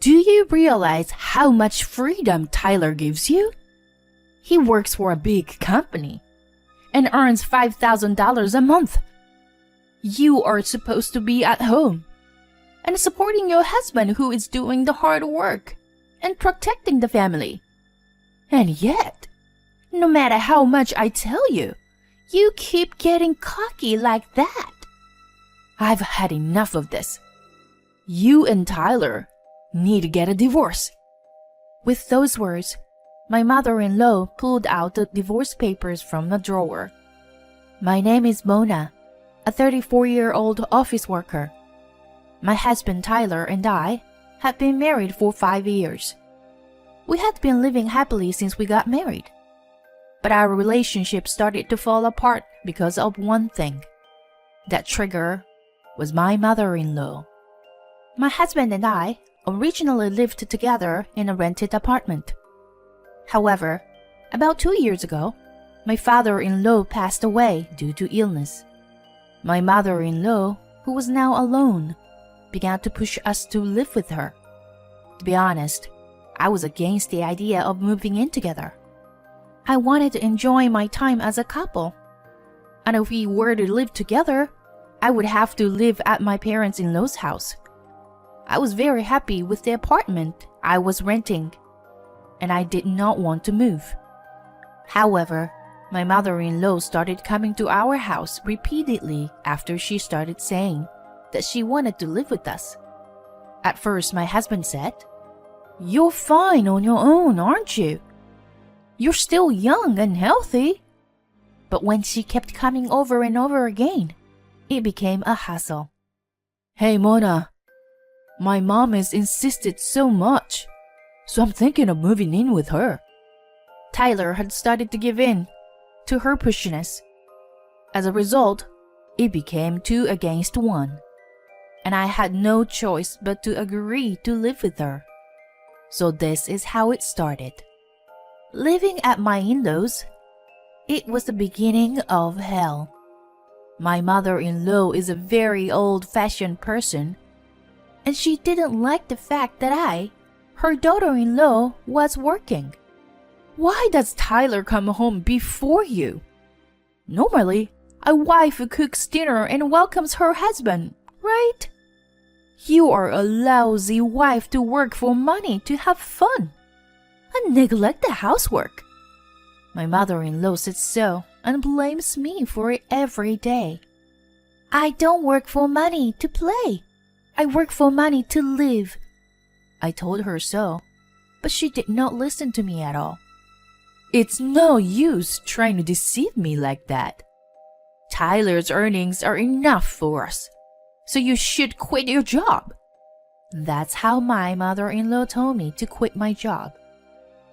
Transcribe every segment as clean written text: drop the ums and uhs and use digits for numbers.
Do you realize how much freedom Tyler gives you? He works for a big company and earns $5,000 a month. You are supposed to be at home and supporting your husband who is doing the hard work and protecting the family. And yet, no matter how much I tell you, you keep getting cocky like that. I've had enough of this. You and Tyler need to get a divorce." With those words, my mother-in-law pulled out the divorce papers from the drawer. My name is Mona, a 34-year-old office worker. My husband Tyler and I have been married for 5 years. We had been living happily since we got married. But our relationship started to fall apart because of one thing. That trigger was my mother-in-law. My husband and I originally lived together in a rented apartment. However, about 2 years ago, my father-in-law passed away due to illness. My mother-in-law, who was now alone, began to push us to live with her. To be honest, I was against the idea of moving in together. I wanted to enjoy my time as a couple. And if we were to live together, I would have to live at my parents-in-law's house. I was very happy with the apartment I was renting, and I did not want to move. However, my mother-in-law started coming to our house repeatedly after she started saying that she wanted to live with us. At first, my husband said, "You're fine on your own, aren't you? You're still young and healthy." But when she kept coming over and over again, it became a hassle. "Hey, Mona, my mom has insisted so much, so I'm thinking of moving in with her." Tyler had started to give in to her pushiness. As a result, it became 2 against 1, and I had no choice but to agree to live with her. So this is how it started. Living at my in-laws, it was the beginning of hell. My mother-in-law is a very old-fashioned person, and she didn't like the fact that I, her daughter-in-law, was working. "Why does Tyler come home before you? Normally, a wife cooks dinner and welcomes her husband, right? You are a lousy wife to work for money to have fun and neglect the housework." My mother-in-law says so and blames me for it every day. "I don't work for money to play. I work for money to live." I told her so, but she did not listen to me at all. "It's no use trying to deceive me like that. Tyler's earnings are enough for us, so you should quit your job." That's how my mother-in-law told me to quit my job.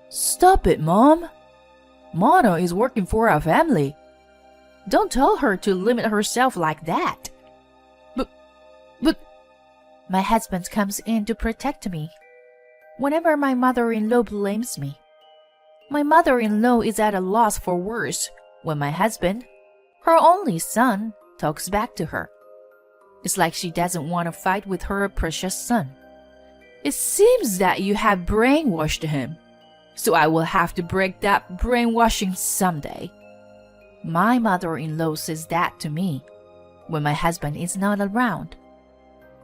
"Stop it, Mom. Mona is working for our family. Don't tell her to limit herself like that." But, my husband comes in to protect me whenever my mother-in-law blames me. My mother-in-law is at a loss for words when my husband, her only son, talks back to her. It's like she doesn't want to fight with her precious son. "It seems that you have brainwashed him, so I will have to break that brainwashing someday." My mother-in-law says that to me when my husband is not around.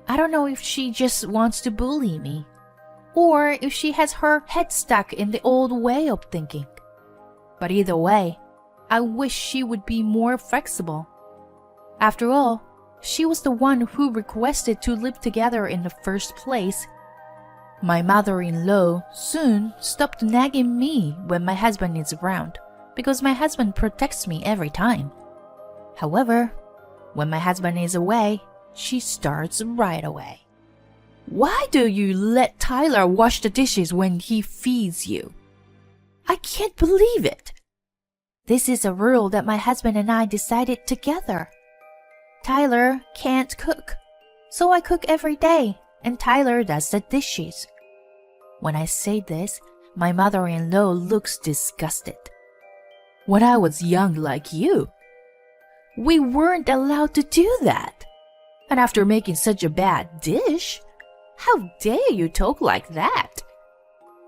I don't know if she just wants to bully me, or if she has her head stuck in the old way of thinking. But either way, I wish she would be more flexible. After all, she was the one who requested to live together in the first place. My mother-in-law soon stopped nagging me when my husband is around, because my husband protects me every time. However, when my husband is away, she starts right away. "Why do you let Tyler wash the dishes when he feeds you? I can't believe it." This is a rule that my husband and I decided together. Tyler can't cook, so I cook every day, and Tyler does the dishes. When I say this, my mother-in-law looks disgusted. "When I was young like you, we weren't allowed to do that. And after making such a bad dish, How dare you talk like that?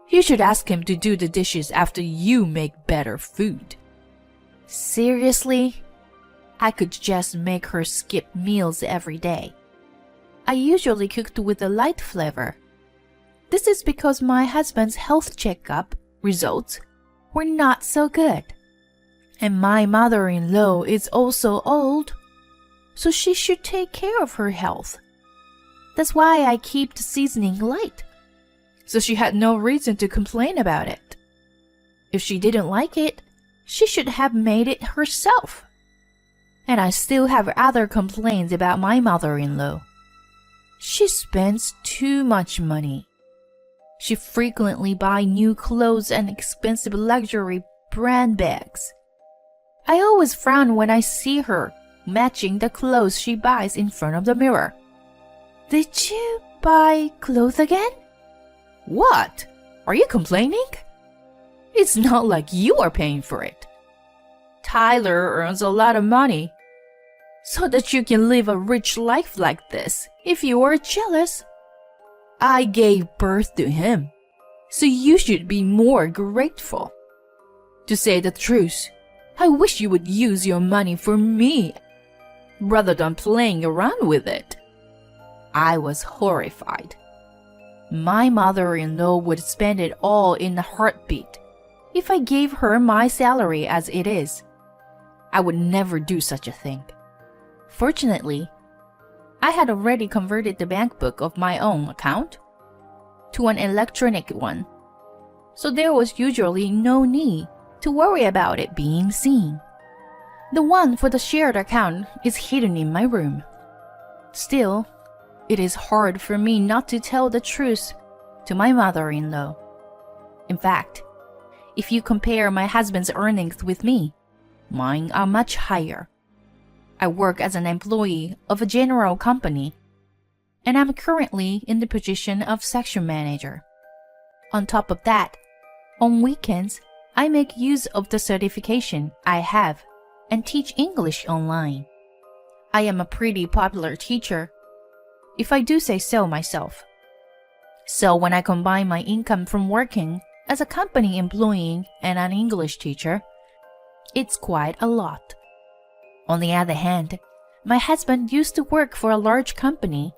You should ask him to do the dishes after you make better food. Seriously? I could just make her skip meals every day. I usually cooked with a light flavor. This is because my husband's health checkup results were not so good. And my mother-in-law is also old, so she should take care of her health. That's why I keep the seasoning light. So she had no reason to complain about it. If she didn't like it, she should have made it herself. And I still have other complaints about my mother-in-law. She spends too much money. She frequently buys new clothes and expensive luxury brand bags. I always frown when I see her matching the clothes she buys in front of the mirror. Did you buy clothes again? What? Are you complaining? It's not like you are paying for it. Tyler earns a lot of money, so that you can live a rich life like this if you are jealous. I gave birth to him, so you should be more grateful. To say the truth, I wish you would use your money for me rather than playing around with it. I was horrified. My mother-in-law would spend it all in a heartbeat if I gave her my salary as it is. I would never do such a thing. Fortunately, I had already converted the bank book of my own account to an electronic one, so there was usually no need to worry about it being seen. The one for the shared account is hidden in my room. Still, it is hard for me not to tell the truth to my mother-in-law. In fact, if you compare my husband's earnings with me, mine are much higher. I work as an employee of a general company, and I'm currently in the position of section manager. On top of that, on weekends, I make use of the certification I have and teach English online. I am a pretty popular teacher, if I do say so myself. So when I combine my income from working as a company employee and an English teacher, it's quite a lot. On the other hand, my husband used to work for a large company,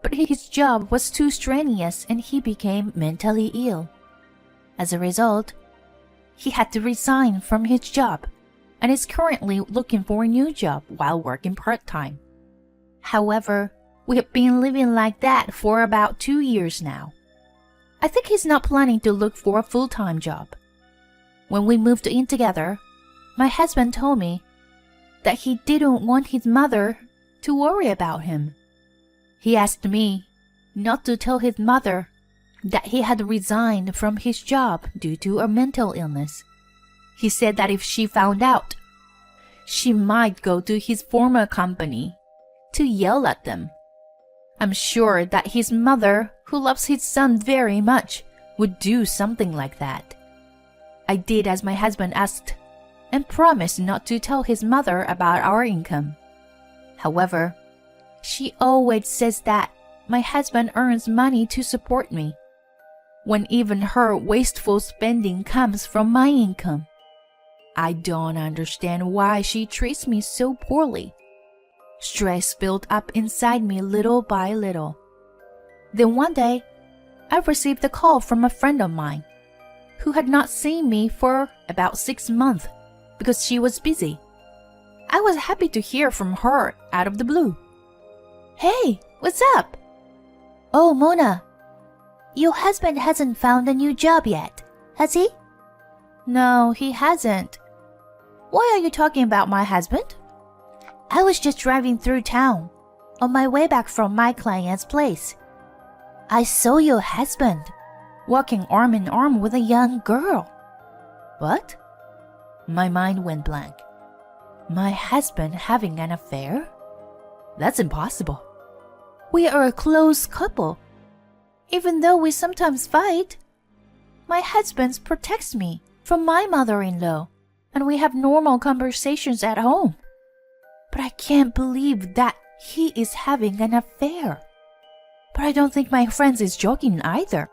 but his job was too strenuous and he became mentally ill. As a result, he had to resign from his job and is currently looking for a new job while working part-time. However, we have been living like that for about 2 years now. I think he's not planning to look for a full-time job. When we moved in together, my husband told me that he didn't want his mother to worry about him. He asked me not to tell his mother that he had resigned from his job due to a mental illness. He said that if she found out, she might go to his former company to yell at them. I'm sure that his mother, who loves his son very much, would do something like that. I did as my husband asked and promised not to tell his mother about our income. However, she always says that my husband earns money to support me, when even her wasteful spending comes from my income. I don't understand why she treats me so poorly. Stress built up inside me little by little. Then one day, I received a call from a friend of mine who had not seen me for about 6 months because she was busy. I was happy to hear from her out of the blue. Hey, what's up? Oh, Mona, your husband hasn't found a new job yet, has he? No, he hasn't. Why are you talking about my husband? I was just driving through town on my way back from my client's place. I saw your husband walking arm in arm with a young girl. What? My mind went blank. My husband having an affair? That's impossible. We are a close couple. Even though we sometimes fight, my husband protects me from my mother-in-law, and we have normal conversations at home. But I can't believe that he is having an affair. But I don't think my friend is joking either,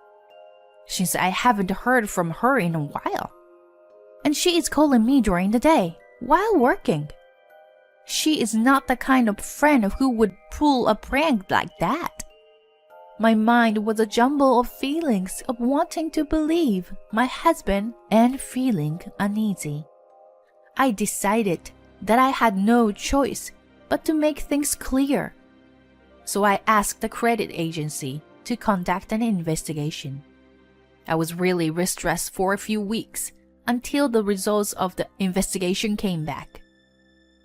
since I haven't heard from her in a while. And she is calling me during the day, while working. She is not the kind of friend who would pull a prank like that. My mind was a jumble of feelings of wanting to believe my husband and feeling uneasy. I decided that I had no choice but to make things clear. So I asked the credit agency to conduct an investigation. I was really distressed for a few weeks until the results of the investigation came back.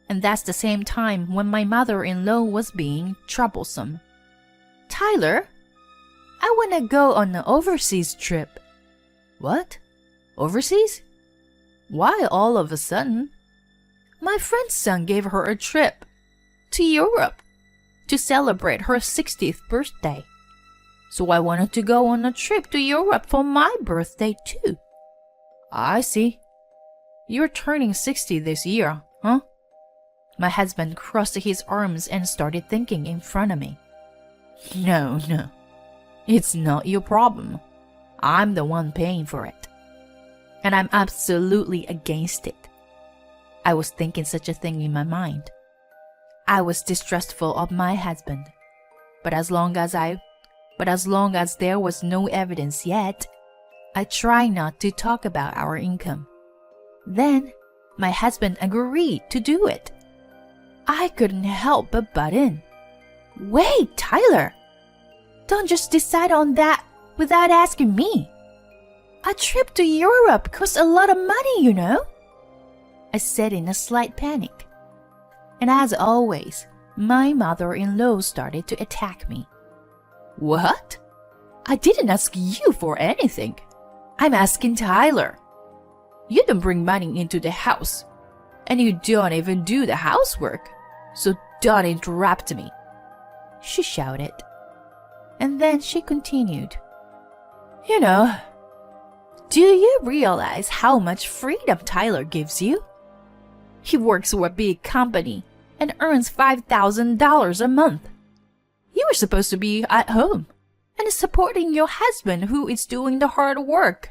And that's the same time when my mother-in-law was being troublesome. "Tyler, I want to go on an overseas trip." "What? Overseas? Why all of a sudden?" "My friend's son gave her a trip to Europe to celebrate her 60th birthday. So I wanted to go on a trip to Europe for my birthday too." "I see. You're turning 60 this year, huh?" My husband crossed his arms and started thinking in front of me. No. It's not your problem. I'm the one paying for it. And I'm absolutely against it. I was thinking such a thing in my mind. I was distrustful of my husband. But as long as there was no evidence yet, I tried not to talk about our income. Then my husband agreed to do it. I couldn't help but butt in. "Wait, Tyler! Don't just decide on that without asking me. A trip to Europe costs a lot of money, you know," I said in a slight panic. And as always, my mother-in-law started to attack me. "What? I didn't ask you for anything. I'm asking Tyler. You don't bring money into the house, and you don't even do the housework, so don't interrupt me," she shouted. And then she continued, "You know, do you realize how much freedom Tyler gives you? He works for a big company and earns $5,000 a month. You are supposed to be at home and supporting your husband who is doing the hard work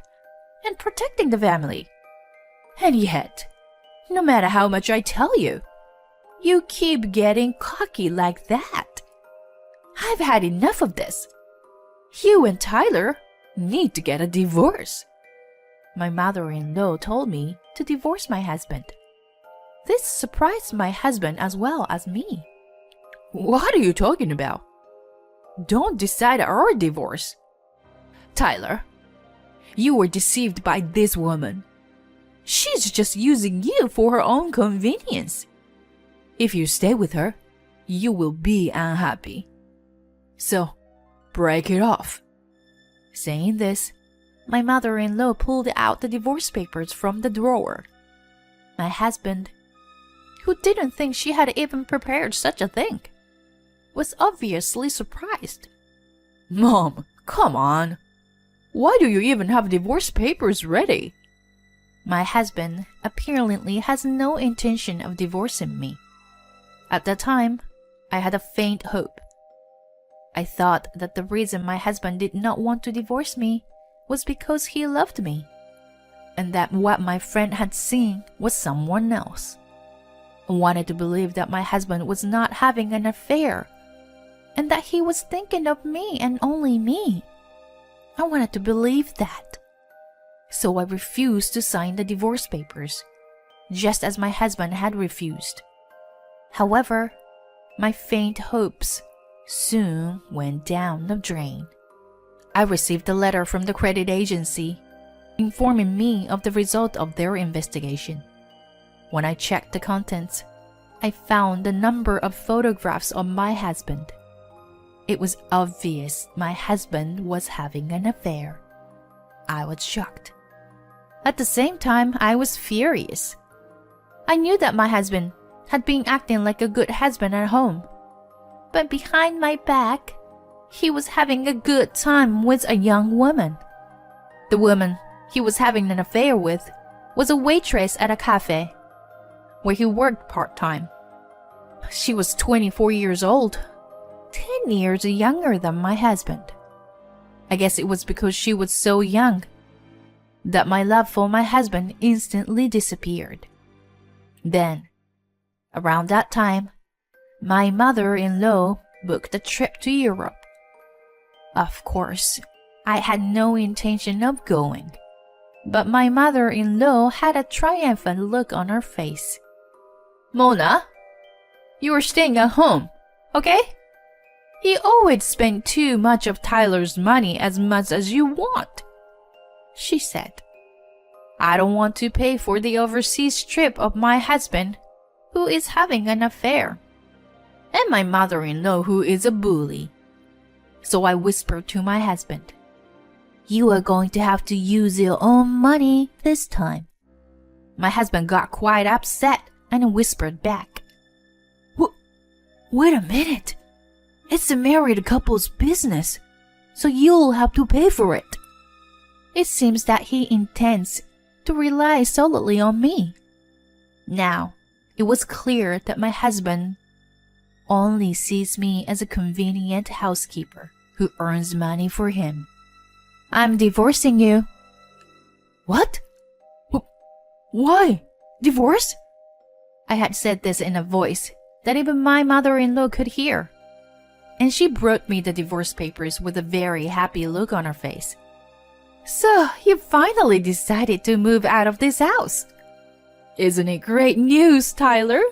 and protecting the family. And yet, no matter how much I tell you, you keep getting cocky like that. I've had enough of this. You and Tyler need to get a divorce." My mother-in-law told me to divorce my husband. This surprised my husband as well as me. "What are you talking about? Don't decide our divorce. Tyler, you were deceived by this woman. She's just using you for her own convenience. If you stay with her, you will be unhappy. So, break it off." Saying this, my mother-in-law pulled out the divorce papers from the drawer. My husband, who didn't think she had even prepared such a thing, was obviously surprised. "Mom, come on. Why do you even have divorce papers ready?" My husband apparently has no intention of divorcing me. At the time, I had a faint hope. I thought that the reason my husband did not want to divorce me was because he loved me, and that what my friend had seen was someone else. I wanted to believe that my husband was not having an affair, and that he was thinking of me and only me. I wanted to believe that. So I refused to sign the divorce papers, just as my husband had refused. However, my faint hopes soon went down the drain. I received a letter from the credit agency informing me of the result of their investigation. When I checked the contents, I found a number of photographs of my husband. It was obvious my husband was having an affair. I was shocked. At the same time, I was furious. I knew that my husband had been acting like a good husband at home, but behind my back, he was having a good time with a young woman. The woman he was having an affair with was a waitress at a cafe where he worked part-time. She was 24 years old, 10 years younger than my husband. I guess it was because she was so young that my love for my husband instantly disappeared. Then, around that time, my mother-in-law booked a trip to Europe. Of course, I had no intention of going, but my mother-in-law had a triumphant look on her face. Mona, you are staying at home, okay? You always spend too much of Tyler's money as much as you want, she said. I don't want to pay for the overseas trip of my husband, who is having an affair, and my mother-in-law, who is a bully. So I whispered to my husband, You are going to have to use your own money this time. My husband got quite upset and whispered back, Wait a minute. It's a married couple's business, so you'll have to pay for it. It seems that he intends to rely solely on me. Now, it was clear that my husband only sees me as a convenient housekeeper who earns money for him. I'm divorcing you. What? Why? Divorce? I had said this in a voice that even my mother-in-law could hear, and she brought me the divorce papers with a very happy look on her face. So, you finally decided to move out of this house. Isn't it great news, Tyler?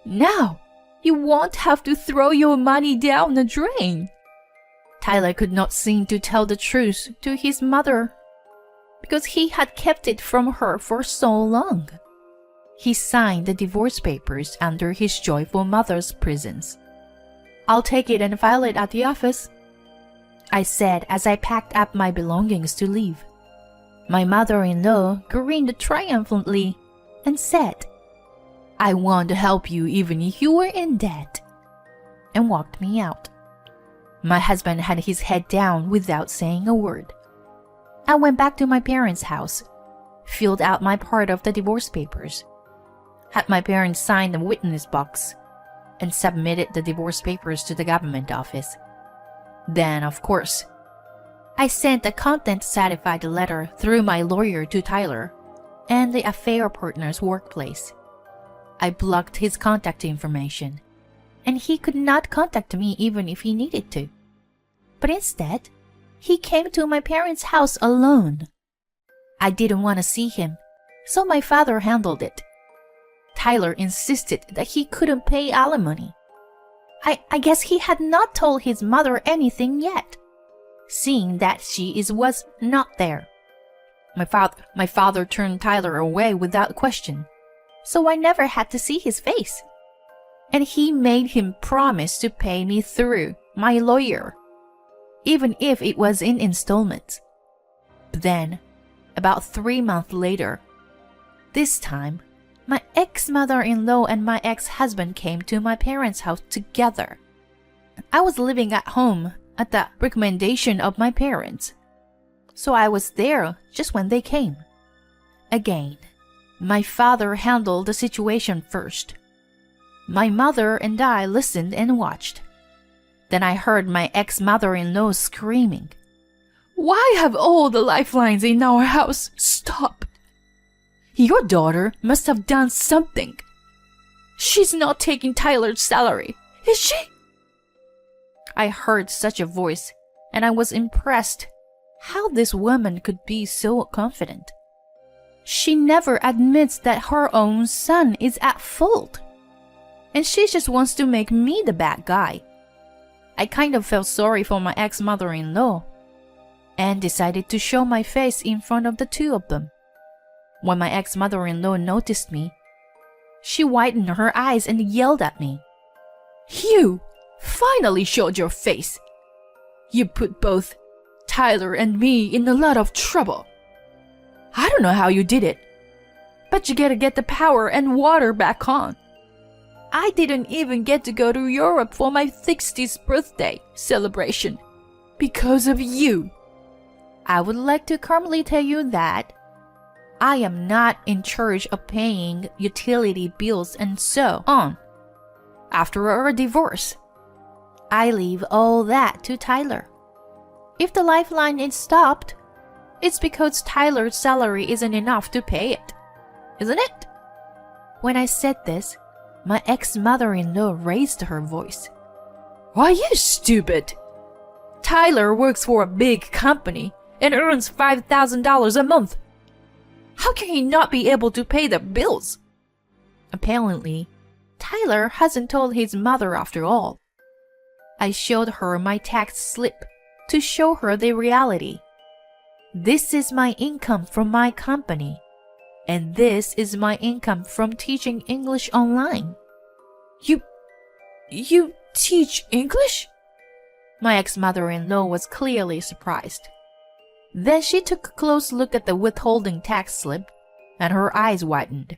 Now, you won't have to throw your money down the drain. Tyler could not seem to tell the truth to his mother because he had kept it from her for so long. He signed the divorce papers under his joyful mother's presence. I'll take it and file it at the office, I said as I packed up my belongings to leave. My mother-in-law grinned triumphantly and said, I want to help you even if you were in debt, and walked me out. My husband had his head down without saying a word. I went back to my parents' house, filled out my part of the divorce papers, had my parents sign the witness box, and submitted the divorce papers to the government office. Then, of course, I sent a content-certified letter through my lawyer to Tyler and the affair partner's workplace. I blocked his contact information, and he could not contact me even if he needed to. But instead, he came to my parents' house alone. I didn't want to see him, so my father handled it. Tyler insisted that he couldn't pay alimony. I guess he had not told his mother anything yet, seeing that she was not there. My father turned Tyler away without question, so I never had to see his face. And he made him promise to pay me through my lawyer, even if it was in installments. But then, about 3 months later, this time, my ex-mother-in-law and my ex-husband came to my parents' house together. I was living at home at the recommendation of my parents, so I was there just when they came. Again, my father handled the situation first. My mother and I listened and watched. Then I heard my ex-mother-in-law screaming, Why have all the lifelines in our house stopped? Your daughter must have done something. She's not taking Tyler's salary, is she? I heard such a voice, and I was impressed how this woman could be so confident. She never admits that her own son is at fault, and she just wants to make me the bad guy. I kind of felt sorry for my ex-mother-in-law, and decided to show my face in front of the two of them. When my ex-mother-in-law noticed me, she widened her eyes and yelled at me. You finally showed your face. You put both Tyler and me in a lot of trouble. I don't know how you did it, but you gotta get the power and water back on. I didn't even get to go to Europe for my 60th birthday celebration because of you. I would like to calmly tell you that I am not in charge of paying utility bills and so on after our divorce. I leave all that to Tyler. If the lifeline is stopped, it's because Tyler's salary isn't enough to pay it, isn't it? When I said this, my ex-mother-in-law raised her voice. Are you stupid? Tyler works for a big company and earns $5,000 a month. How can he not be able to pay the bills? Apparently, Tyler hasn't told his mother after all. I showed her my tax slip to show her the reality. This is my income from my company, and this is my income from teaching English online. You teach English? My ex-mother-in-law was clearly surprised. Then she took a close look at the withholding tax slip, and her eyes widened.